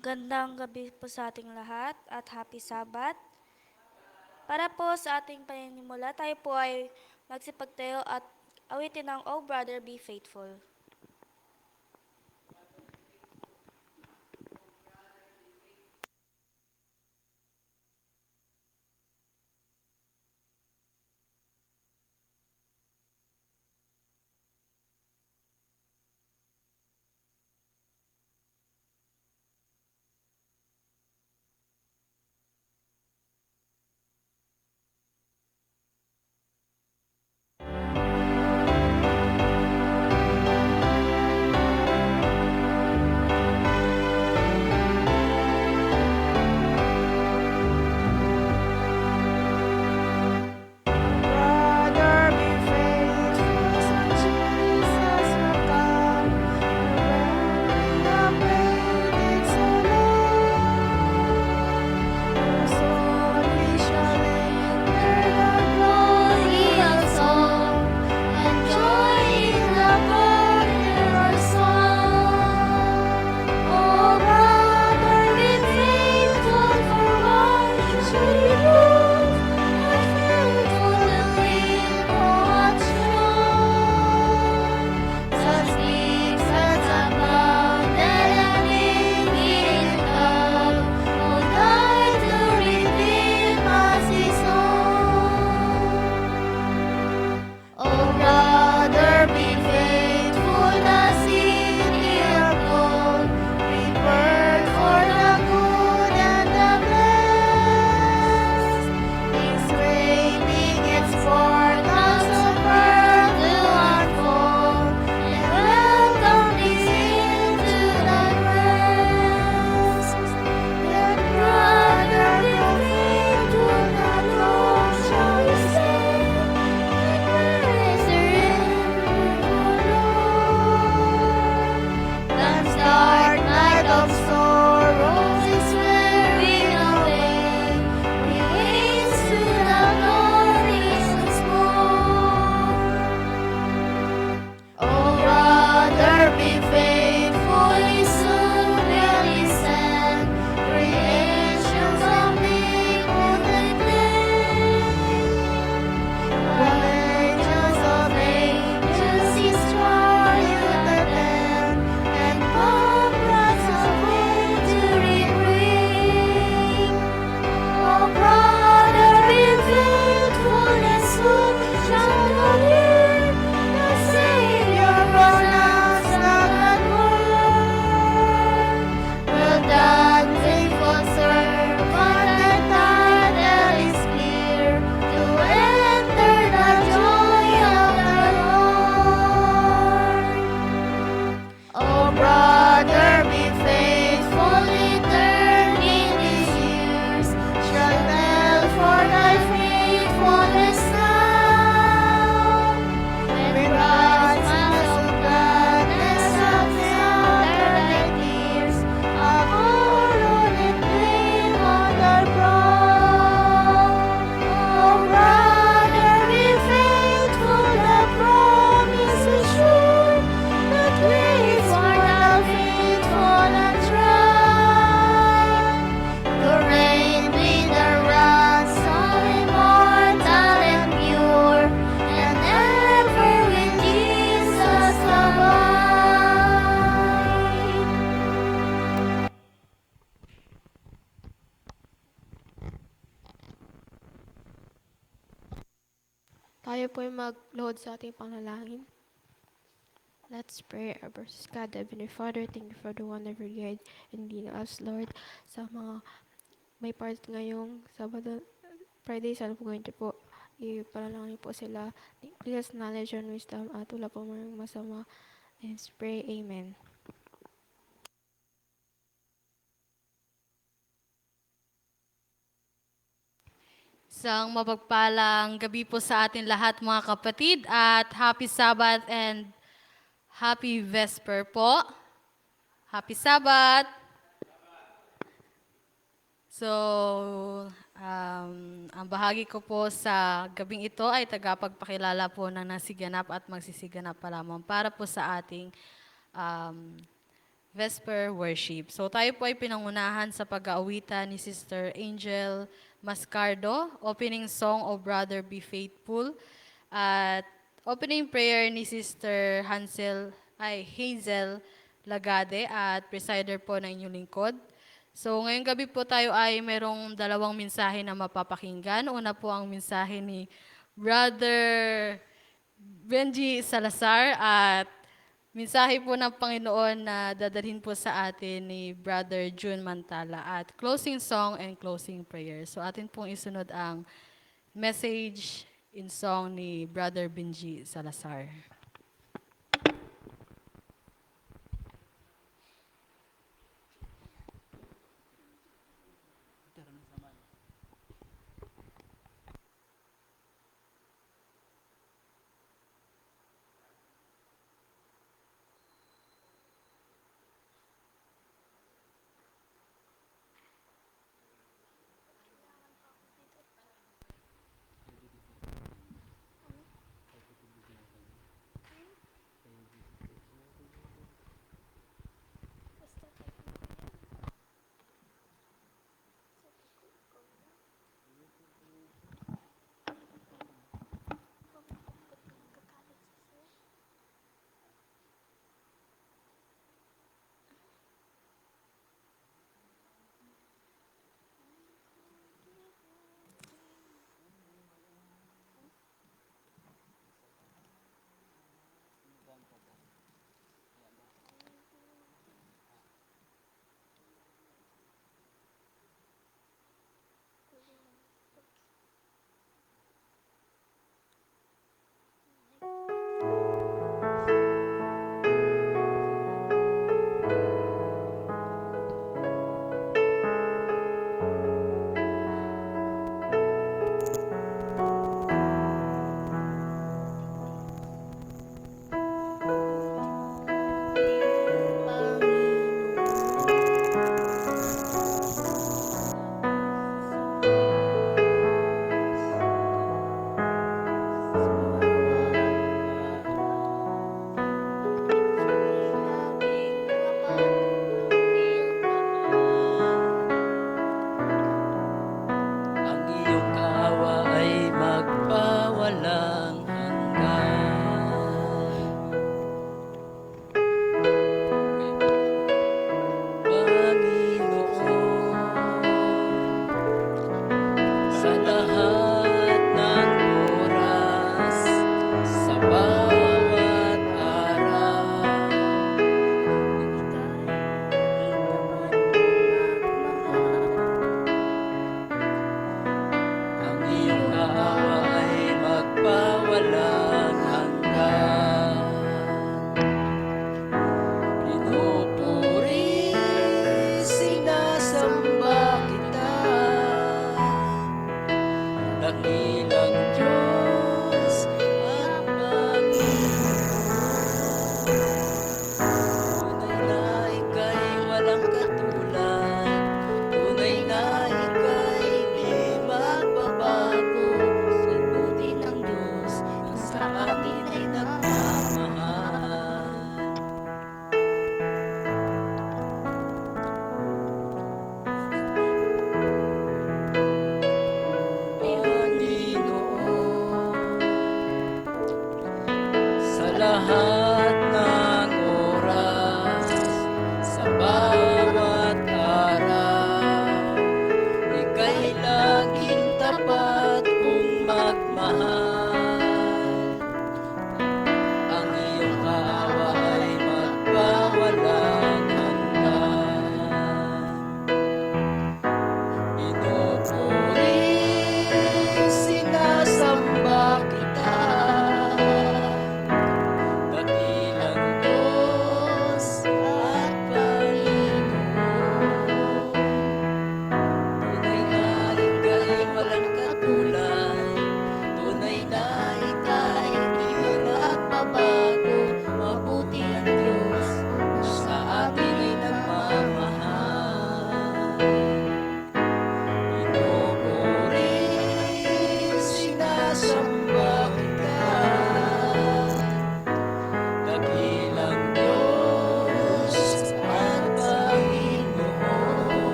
Magandang gabi po sa ating lahat at happy Sabbath. Para po sa ating paninimulat, tayo po ay magsipagtayo at awitin ng Oh Brother, Be Faithful. Brother, be faithful, so Jesus will come. When the pain is so long, slowly shall enter the glorious song, and joy in the forever song. Oh, brother, be faithful, for what should we lose? Faithful and faithful and strong. Such deep sense of bounded and infinite love, who died to redeem us His own. Oh, brother, be faithful, the city of gold, prepared for the good and the blessed, is waiting its portals of pearl to unfold, and welcome thee into thy rest. Then, brother, be faithful, not long shall you stay, and praise the Lord. Time's dark night of sorrows is wearing away. We wait to the glorious morn. Oh, brother, be faithful, He soon will descend. Creations of omnipotent name. While angels of angels His triumph attend, and pamphlets of victory bring. Oh, brother, be faithful, and soon shall thou hear the Savior pronounce the glad word. Well done, faithful servant, thy title is clear, to enter the joy of the Lord. Oh, brother, be faithful, return in these years, shall tell for thy faithfulness now. When bright smiles of gladness have sheltered thy tears, abhorred and blame on thy brow. Oh, brother, be faithful, the promise is sure, that waits for the faithful and tried. To reign with the ransom immortal and pure, and ever with Jesus abide. Tayo po ay maglood sa ating panalangin. Let's pray. Our precious God, Heavenly Father, thank you for the wonderful guide and leading us, Lord, sa mga may part ngayong Sabado, Friday, sana po ganito po. Ipanalangin po sila. Please knowledge and wisdom at wala po mga masama. Let's pray. Amen. Isang mapagpalang gabi po sa atin lahat mga kapatid at happy Sabbath and happy Vesper po. Happy Sabbath! So, ang bahagi ko po sa gabing ito ay tagapagpakilala po ng nasiganap at magsisiganap pa lamang para po sa ating um, Vesper Worship. So tayo po ay pinangunahan sa pag-aawitan ni Sister Angel Mascardo, opening song O Brother Be Faithful, at opening prayer ni Sister Hazel Lagade at presider po ng inyong lingkod. So ngayong gabi po tayo ay merong dalawang mensahe na mapapakinggan. Una po ang mensahe ni Brother Benji Salazar at mensahe po ng Panginoon na dadalhin po sa atin ni Brother June Mantala at closing song and closing prayer. So atin pong isunod ang message in song ni Brother Benji Salazar.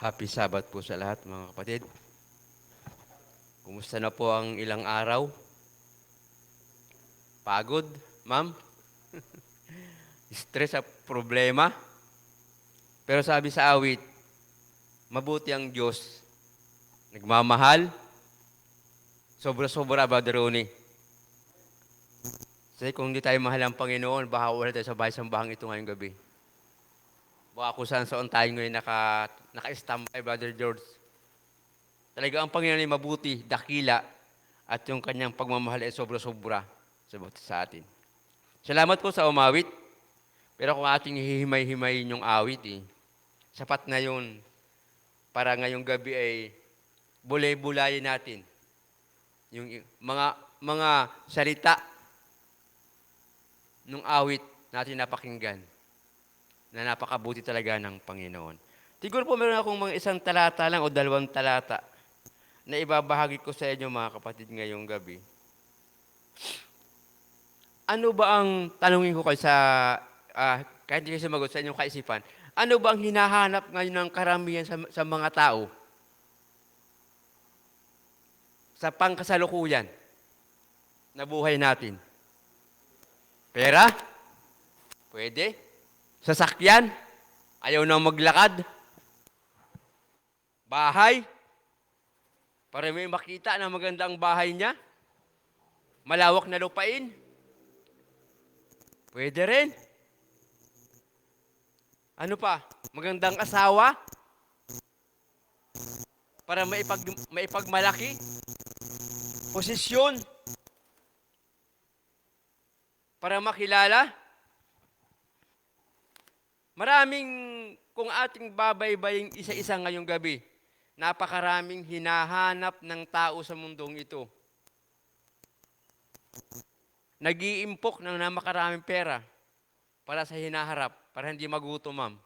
Happy Sabbath po sa lahat mga kapatid. Kumusta na po ang ilang araw? Pagod, ma'am? Stress at problema? Pero sabi sa awit, mabuti ang Diyos. Nagmamahal. Sobra-sobra, Brother Ronnie. Kasi kung hindi tayo mahal ang Panginoon, baka wala tayo sa bahay-sambahang ito ngayong gabi. Baka kung saan tayo ngayon naka-standby, Brother George. Talaga ang Panginoon ay mabuti, dakila, at yung kanyang pagmamahal ay sobra-sobra sa atin. Salamat po sa umawit. Pero kung ating hihimay-himayin yung awit, sapat na yun para ngayong gabi ay bulay-bulayin natin yung mga salita ng awit natin napakinggan na napakabuti talaga ng Panginoon. Siguro po meron akong mga isang talata lang o 2 talata na ibabahagi ko sa inyo mga kapatid ngayong gabi. Ano ba ang tanungin ko kayo kahit hindi kayo sumagot sa inyong kaisipan, ano ba ang hinahanap ngayon ng karamihan sa mga tao? Sa pangkasalukuyan na buhay natin. Pera? Pwede. Sasakyan? Ayaw nang maglakad? Bahay? Para may makita na maganda ang bahay niya? Malawak na lupain? Pwede rin. Ano pa? Magandang asawa? Para maipagmalaki? Posisyon? Para makilala? Maraming, kung ating babaybayin isa-isa ngayong gabi, napakaraming hinahanap ng tao sa mundong ito. Nag-iimpok ng napakaraming pera para sa hinaharap, para hindi magutom, ma'am.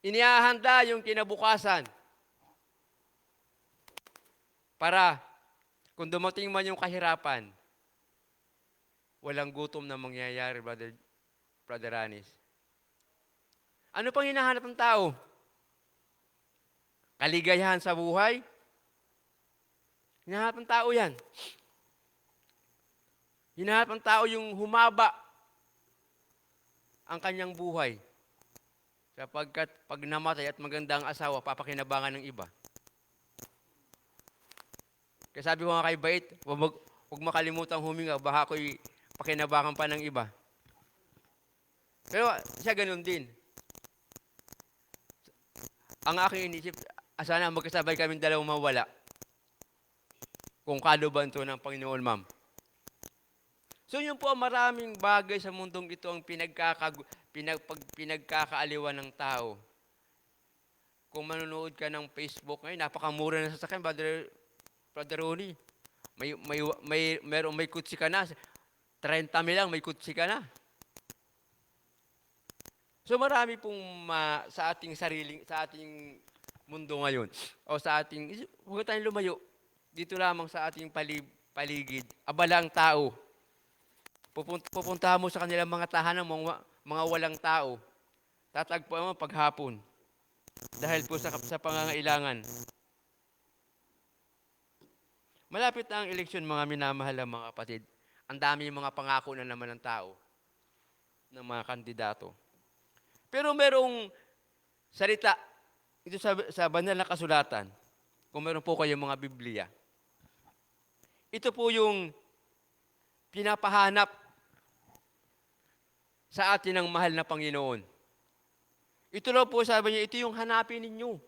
Inihahanda yung kinabukasan para kung dumating man yung kahirapan, walang gutom na mangyayari, Brother Anis. Ano pang hinahanap ng tao? Kaligayahan sa buhay? Hinahanap ng tao yan. Hinahanap ng tao yung humaba ang kanyang buhay. Sapagkat pag namatay at maganda ang asawa, papakinabangan ng iba. Kaya sabi ko nga kay Bait, huwag makalimutang huminga, baka ako'y pakinabangan pa ng iba. Pero siya ganun din. Ang aking inisip, sana magkasabay kaming dalawang mawala. Kung kaluban to ng Panginoon, ma'am. So yun po, maraming bagay sa mundong ito ang pinagkakaaliwan ng tao. Kung manonood ka ng Facebook ngayon, napakamura na sasakyan, Brother Ronnie. May kutsi ka na. 30 mil lang, may kutsi ka na. So marami pong sa ating mundo ngayon, o sa ating, huwag tayong lumayo, dito lamang sa ating paligid, abala ang tao. Pupuntahan mo sa kanilang mga tahanan, mga walang tao. Tatagpuan mo paghapon. Dahil po sa pangangailangan. Malapit na ang eleksyon, mga minamahal ng mga kapatid. Ang dami yung mga pangako na naman ng tao, ng mga kandidato. Pero merong salita, ito sa banal na kasulatan, kung meron po kayong mga Biblia. Ito po yung pinapahanap sa atin ng mahal na Panginoon. Ito lang po sabi niya, ito yung hanapin ninyo.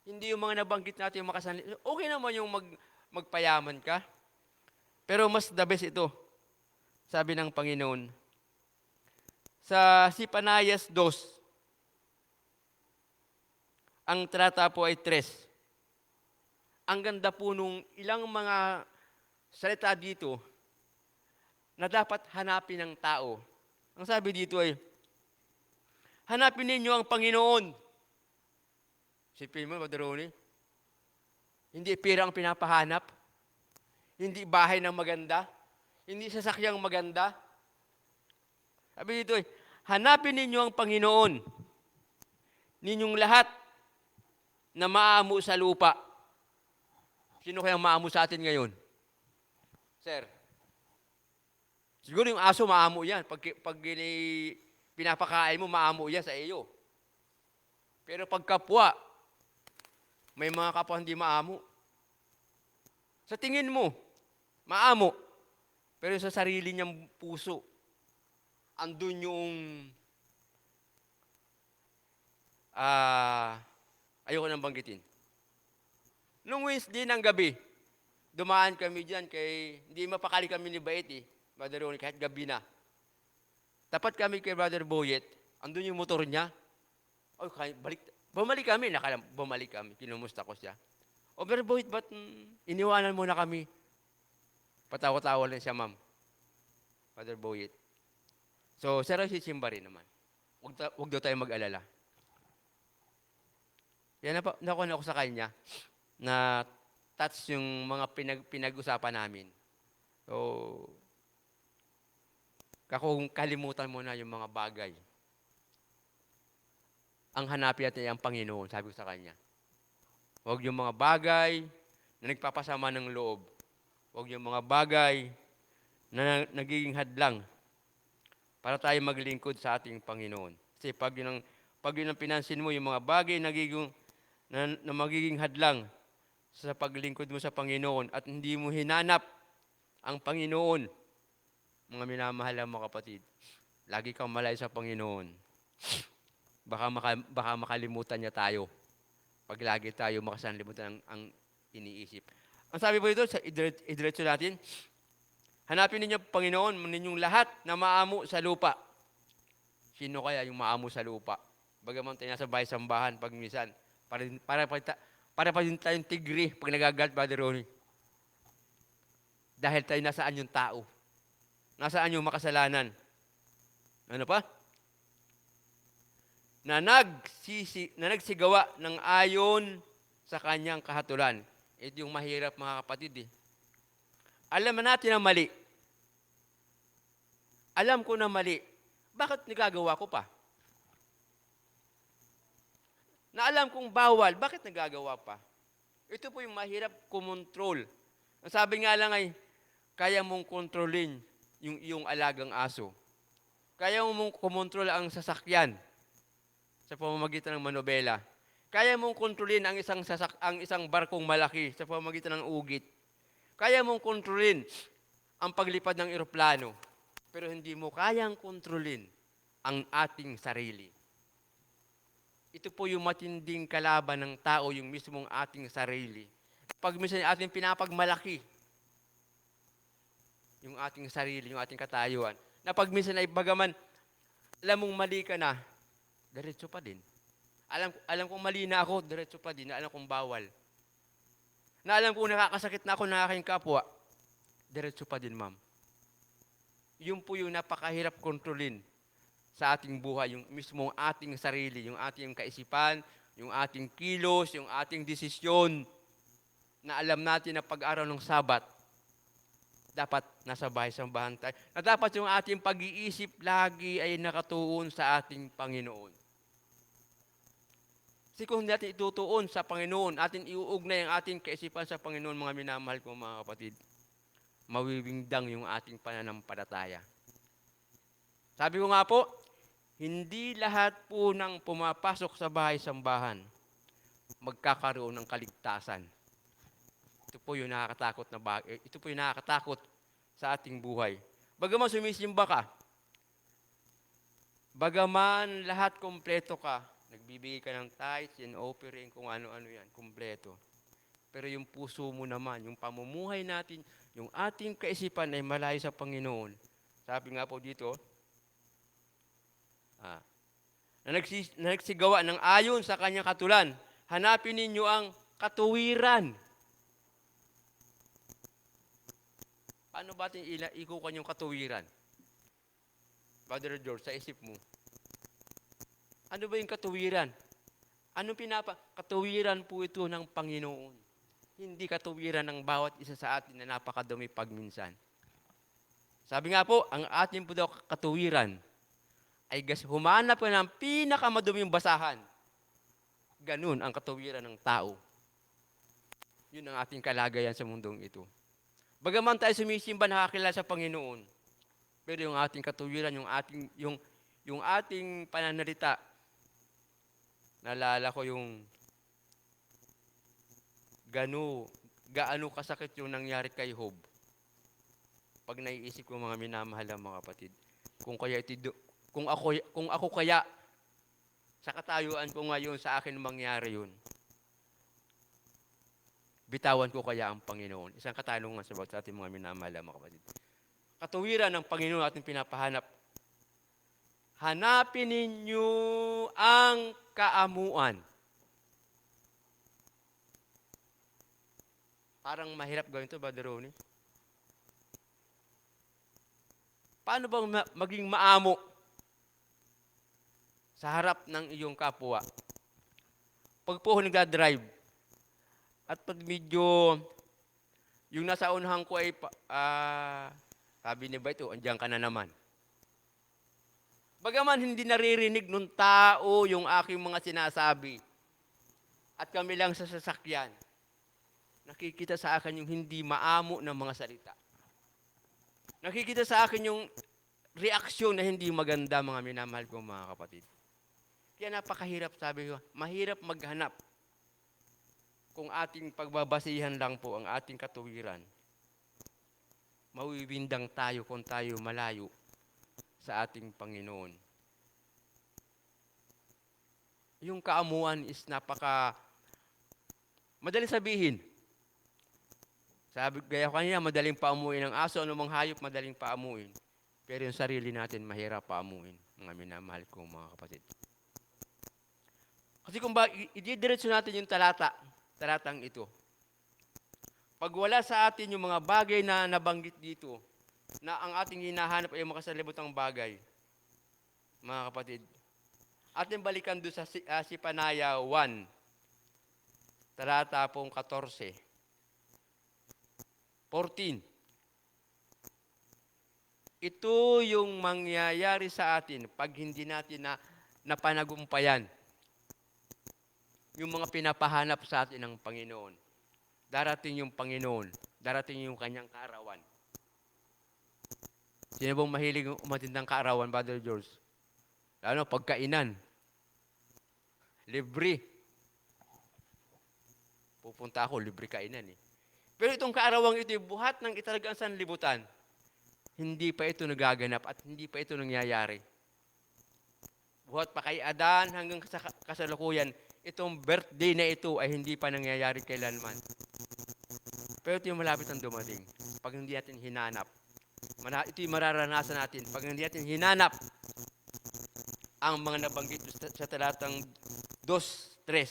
Hindi yung mga nabanggit natin yung makasanli. Okay naman yung magpayaman ka. Pero mas the best ito, sabi ng Panginoon. Sa Sipanayas 2, ang trata po ay 3. Ang ganda po nung ilang mga salita dito na dapat hanapin ng tao. Ang sabi dito ay, hanapin ninyo ang Panginoon. Sipin mo, Brother Ronnie, hindi pera ang pinapahanap, hindi bahay ng maganda, hindi sasakyang maganda. Sabi dito ay, hanapin ninyo ang Panginoon. ninyong lahat na maamo sa lupa. Sino kayang maamo sa atin ngayon? Sir? Siguro yung aso maamo yan. Pag pinapakain mo, maamo yan sa iyo. Pero pag kapwa, may mga kapwa hindi maamo. Sa tingin mo, maamo. Pero sa sarili niyang puso, andun yung ayoko nang banggitin. Nung Wednesday ng gabi, dumaan kami dyan kay, hindi mapakali kami ni Bait Brother Ronnie, kahit gabi na. Tapat kami kay Brother Boyet, andun yung motor niya. Oh, bumalik kami, bumalik kami, kinumusta ko siya. O Brother Boyet, ba't iniwanan mo na kami? Patawa-tawa lang siya, ma'am. Brother Boyet. So, si Simba rin naman. Huwag daw tayo mag-alala. Yan nakuha na ako sa kanya na touch yung mga pinag-usapan namin. So, kung kalimutan mo na yung mga bagay, ang hanapin natin ay ang Panginoon, sabi ko sa kanya. Huwag yung mga bagay na nagpapasama ng loob. Huwag yung mga bagay na nagiging hadlang para tayo maglingkod sa ating Panginoon. Kasi pag yun ang pinansin mo, yung mga bagay na magiging hadlang sa paglingkod mo sa Panginoon at hindi mo hinanap ang Panginoon, mga minamahal mga kapatid, lagi kang malayo sa Panginoon. Baka makalimutan niya tayo. Pag lagi tayo makasanlimutan ang iniisip. Ang sabi po ito, idiretso natin, hanapin ninyo Panginoon, ninyong lahat na maamo sa lupa. Sino kaya yung maamo sa lupa? Bagaman tayo nasa bahay sambahan pag minsan, para pa din tayong tigri pag nagagalit, Brother Ronnie. Dahil tayo nasaan yung tao. Nasaan yung makasalanan. Ano pa? Na nagsigawa ng ayon sa kanyang kahatulan. Ito yung mahirap, mga kapatid. Alam natin na mali. Alam ko na mali. Bakit nagagawa ko pa? Na alam kong bawal, bakit nagagawa pa? Ito po yung mahirap kumontrol. Ang sabi nga lang ay, kaya mong kontrolin yung iyong alagang aso. Kaya mong kumontrol ang sasakyan sa pamamagitan ng manobela. Kaya mong kontrolin ang isang barkong malaki sa pamamagitan ng ugit. Kaya mong kontrolin ang paglipad ng eroplano. Pero hindi mo kayang kontrolin ang ating sarili. Ito po yung matinding kalaban ng tao, yung mismong ating sarili. Pag minsan ating pinapagmalaki, yung ating sarili, yung ating katayuan, na pag minsan ay bagaman, alam mong mali ka na, diretso pa din. Alam kong mali na ako, diretso pa din, na alam kong bawal. Na alam kong nakakasakit na ako ng aking kapwa, diretso pa din, ma'am. Yun po yung napakahirap kontrolin sa ating buhay, yung mismong ating sarili, yung ating kaisipan, yung ating kilos, yung ating desisyon, na alam natin na pag-araw ng Sabat, dapat nasa bahay-sambahan tayo, na dapat yung ating pag-iisip lagi ay nakatuon sa ating Panginoon. Kasi kung hindi natin itutuon sa Panginoon, atin iuugnay ang ating kaisipan sa Panginoon, mga minamahal ko mga kapatid, mawiwingdang yung ating pananampalataya. Sabi ko nga po, hindi lahat po ng pumapasok sa bahay-sambahan magkakaroon ng kaligtasan. Ito po yung nakakatakot na bagay. Ito po yung nakakatakot sa ating buhay. Bagaman sumisimba ka, bagaman lahat kompleto ka, nagbibigay ka ng tithes and offering, kung ano-ano yan, kompleto. Pero yung puso mo naman, yung pamumuhay natin, yung ating kaisipan ay malayo sa Panginoon. Sabi nga po dito, na nagsigawa ng ayon sa kanyang katulan, hanapin ninyo ang katuwiran. Paano ba natin ikukuha yung katuwiran? Brother George, sa isip mo. Ano ba yung katuwiran? Katuwiran po ito ng Panginoon. Hindi katuwiran ng bawat isa sa atin na napakadumi pagminsan. Sabi nga po, ang ating po daw katuwiran ay humanap ka ng pinakamaduming basahan ganun ang katuwiran ng tao. Yun ang ating kalagayan sa mundong ito. Bagaman tayo sumisimba, nakakilala sa Panginoon, pero yung ating katuwiran, yung ating pananalita, naalala ko yung gaano kasakit yung nangyari kay Job. Pag naiisip ko mga minamahal ng mga kapatid, kung ako kaya sa katayuan ko ngayon sa akin mangyari yun, bitawan ko kaya ang Panginoon? Isang katanungan sa ating mga minamahal ng mga kapatid. Katuwiran ng Panginoon ating pinapahanap. Hanapin ninyo ang kaamuan. Parang mahirap gawin ito, Brother Ronnie. Paano bang maging maamo sa harap ng iyong kapwa? Pag po ako nagdadrive, at pag medyo yung nasa unahan ko ay sabi ni ba ito, andiyan ka na naman. Bagaman hindi naririnig ng tao yung aking mga sinasabi at kami lang sa sasakyan, nakikita sa akin yung hindi maamo ng mga salita. Nakikita sa akin yung reaksyon na hindi maganda, mga minamahal ko mga kapatid. Kaya napakahirap, sabi ko, mahirap maghanap kung ating pagbabasihan lang po ang ating katuwiran. Mawiwindang tayo kung tayo malayo sa ating Panginoon. Yung kaamuan is madaling sabihin. Sabi gaya ko kanina, madaling paamuin ang aso, anumang hayop madaling paamuin. Pero yung sarili natin, mahirap paamuin, mga minamahal kong mga kapatid. Kasi kung ididiretso natin yung talatang ito, pag wala sa atin yung mga bagay na nabanggit dito, na ang ating hinahanap ay makasalibotang bagay, mga kapatid, ating balikan doon sa Sipanaya 1, talata pong 14. 14. Ito yung mangyayari sa atin pag hindi natin napanagumpayan yung mga pinapahanap sa atin ng Panginoon. Darating yung Panginoon, darating yung kanyang kaarawan. Sino bang mahilig umatid ng kaarawan, Brother George? Lalo, pagkainan. Libre. Pupunta ako, libre kainan eh. Pero itong kaarawang ito, buhat ng italagang sanlibutan, hindi pa ito nagaganap at hindi pa ito nangyayari. Buhat pa kay Adan hanggang sa kasalukuyan, itong birthday na ito ay hindi pa nangyayari kailanman. Pero ito yung malapit ang dumating. Pag hindi natin hinanap, ito yung mararanasan natin. Pag hindi natin hinanap ang mga nabanggit sa talatang 2:3.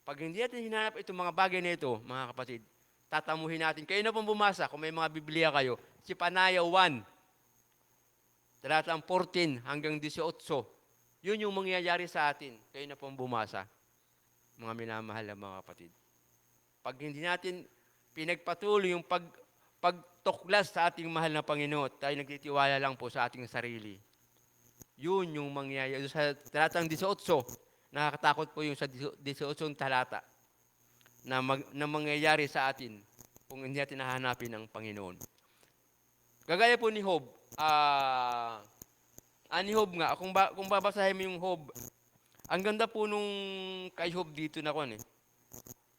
Pag hindi natin hinanap itong mga bagay na ito, mga kapatid, tatamuhin natin. Kayo na pong bumasa, kung may mga Biblia kayo, Sipanaya 1, talatang 14 hanggang 18. Yun yung mangyayari sa atin. Kayo na pong bumasa, mga minamahal na mga kapatid. Pag hindi natin pinagpatuloy yung pagtuklas sa ating mahal na Panginoon, tayo nagtitiwala lang po sa ating sarili. Yun yung mangyayari. Sa talatang 18, nakakatakot po yung sa 18 talata na mangyayari sa atin kung hindi natin nahanapin ang Panginoon. Gagaya po ni Job, ni Job nga, kung babasahin mo yung Job, ang ganda po nung kay Job dito na kon eh.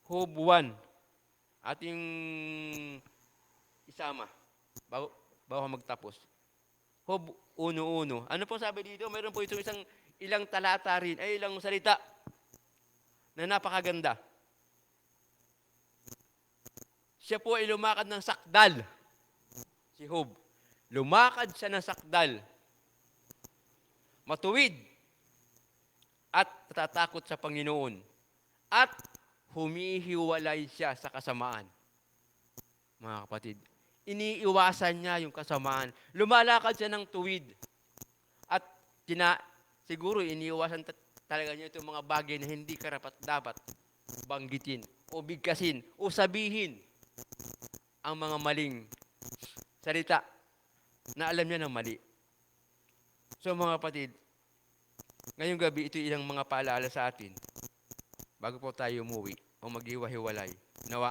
Job 1, ating isama, bago ka magtapos. Job 1:1. Ano po sabi dito? Mayroon po itong ilang talata rin, ay ilang salita na napakaganda. Siya po ay lumakad ng sakdal. Si Job. Lumakad siya ng sakdal. Matuwid. At natatakot sa Panginoon. At humihiwalay siya sa kasamaan. Mga kapatid, iniiwasan niya yung kasamaan. Lumalakad siya ng tuwid. At siguro iniiwasan talaga niya itong mga bagay na hindi karapat-dapat banggitin o bigkasin o sabihin ang mga maling salita na alam niya ng mali. So mga kapatid, ngayong gabi ito ilang mga paalala sa atin bago po tayo umuwi o maghiwa-hiwalay. Nawa,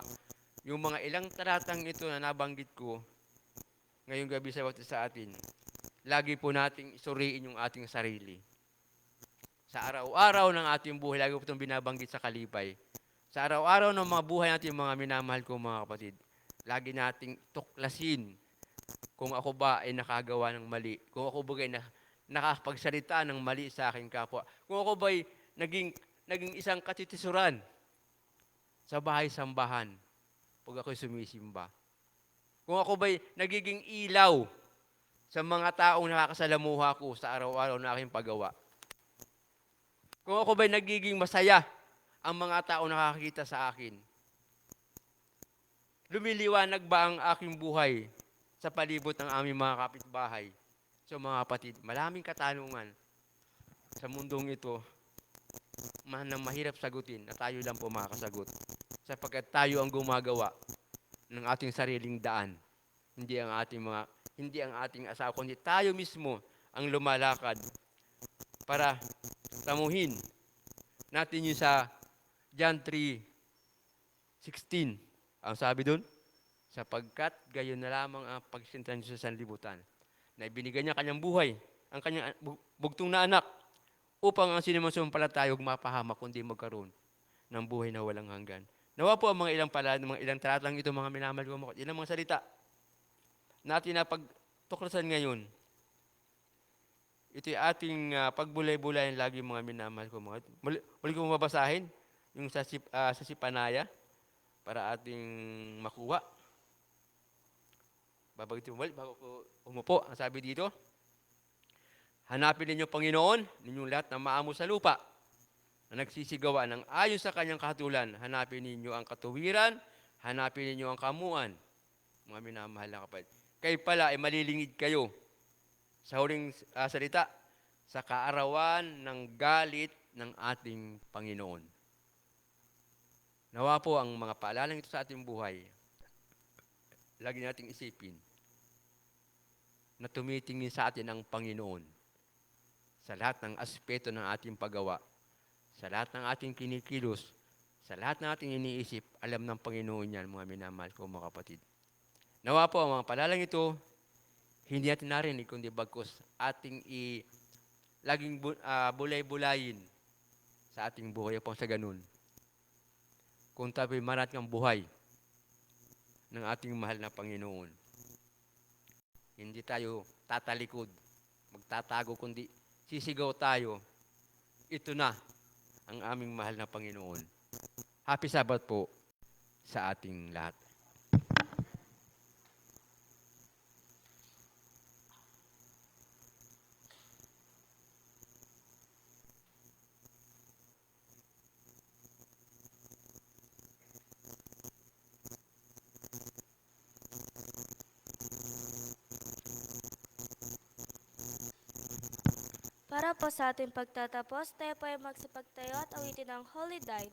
yung mga ilang talatang ito na nabanggit ko ngayong gabi sa atin, lagi po nating isuriin yung ating sarili. Sa araw-araw ng ating buhay, lagi po itong binabanggit sa kalipay. Sa araw-araw ng mga buhay natin, mga minamahal ko mga kapatid, lagi nating tuklasin kung ako ba ay nakagawa ng mali, kung ako ba ay nakapagsalita ng mali sa aking kapwa, kung ako ba ay naging isang katitisuran sa bahay-sambahan pag ako'y sumisimba. Kung ako ba'y nagiging ilaw sa mga taong nakakasalamuha ko sa araw-araw na aking paggawa. Kung ako ba'y nagiging masaya ang mga taong nakakakita sa akin. Lumiliwanag ba ang aking buhay sa palibot ng aming mga kapitbahay? So mga kapatid, maraming katanungan sa mundong ito na mahirap sagutin na tayo lang po makakasagot. Sapagkat tayo ang gumagawa ng ating sariling daan. Hindi ang ating asawa, kundi tayo mismo ang lumalakad para tamuhin natin yung sa John 3:16. Ang sabi doon, sapagkat gayon na lamang ang pagsintan niyo sa sanlibutan, na ibinigay niya kanyang buhay, ang kanyang bugtong na anak, upang ang sinusumpalatayog mapahamak kundi magkaroon ng buhay na walang hanggan. Nawa po ang mga ilang talatang ito, mga minamahal ko, ilang mga salita natin na pagtuklasan ngayon. Ito'y ating pagbulay-bulayan lagi, mga minamahal ko. Muli ko mabasahin yung sa Sipanaya para ating makuha. Babagitin mo bago ko umupo. Ang sabi dito, hanapin ninyo Panginoon, ninyong lahat na maamo sa lupa, na nagsisigawa ng ayon sa kanyang kahatulan. Hanapin ninyo ang katuwiran, hanapin ninyo ang kamuan. Mga minamahal na kapatid. Kayo pala ay malilingid kayo sa huling salita, sa kaarawan ng galit ng ating Panginoon. Nawa po ang mga paalalang ito sa ating buhay, lagi nating isipin na tumitingin sa atin ang Panginoon sa lahat ng aspeto ng ating paggawa, sa lahat ng ating kinikilos, sa lahat ng ating iniisip. Alam ng Panginoon yan, mga minamahal ko, mga kapatid. Nawa po ang mga palalang ito, hindi natin narinig, kundi bagkus ating laging bulay-bulayin sa ating buhay upang sa ganun. Kung tayo'y marat ng buhay ng ating mahal na Panginoon, hindi tayo tatalikod, magtatago, kundi sisigaw tayo, ito na ang aming mahal na Panginoon. Happy Sabbath po sa ating lahat. Para po sa ating pagtatapos, tayo po ay magsipagtayo at awitin ang Holy Dine.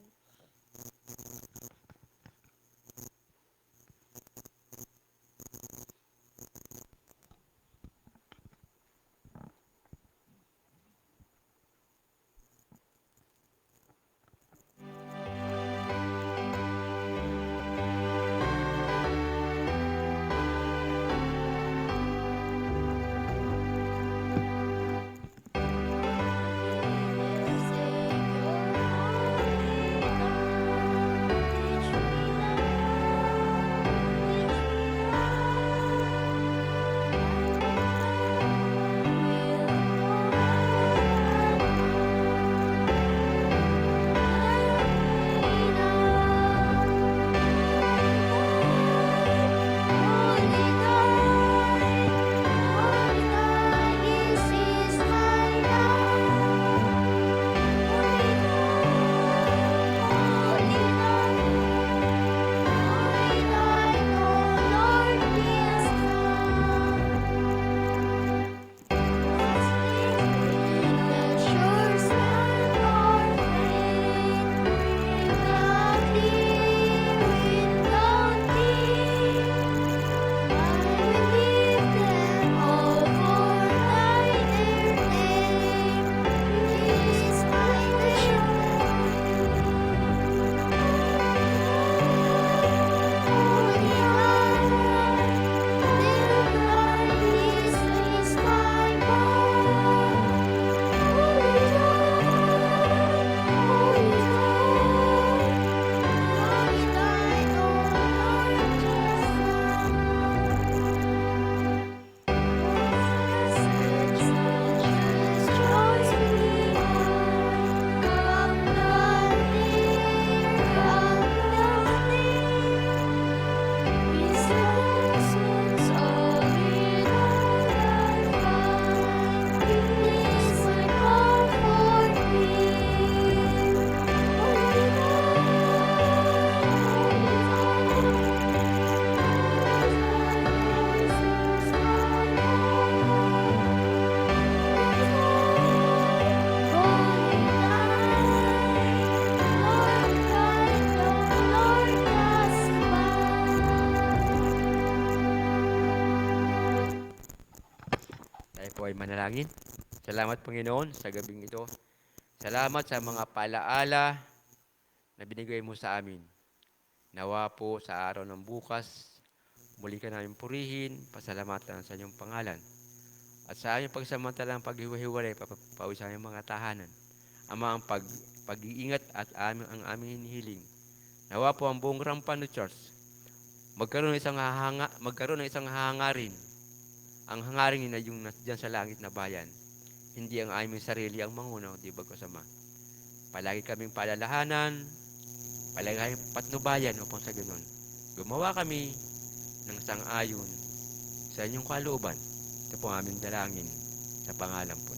Manalangin. Salamat Panginoon sa gabing ito. Salamat sa mga paalaala na binigay mo sa amin. Nawa po sa araw ng bukas, muli ka namin purihin, pasalamatan sa inyong pangalan. At sa aming pagsamantalang paghiwa-hiwalay, papawi sa aming mga tahanan. Ama, ang pag-iingat at ang aming hinihiling. Nawa po ang buong Rampano Church, magkaroon ng isang hangarin. Ang hangarin na yung diyan sa langit na bayan. Hindi ang aming sarili ang manguna, di ba kasama? Palagi kaming paalalahanan, palagi kaming patnubayan upang sa ganun. Gumawa kami ng sang-ayon sa inyong kalooban. Ito po ang aming dalangin sa pangalan po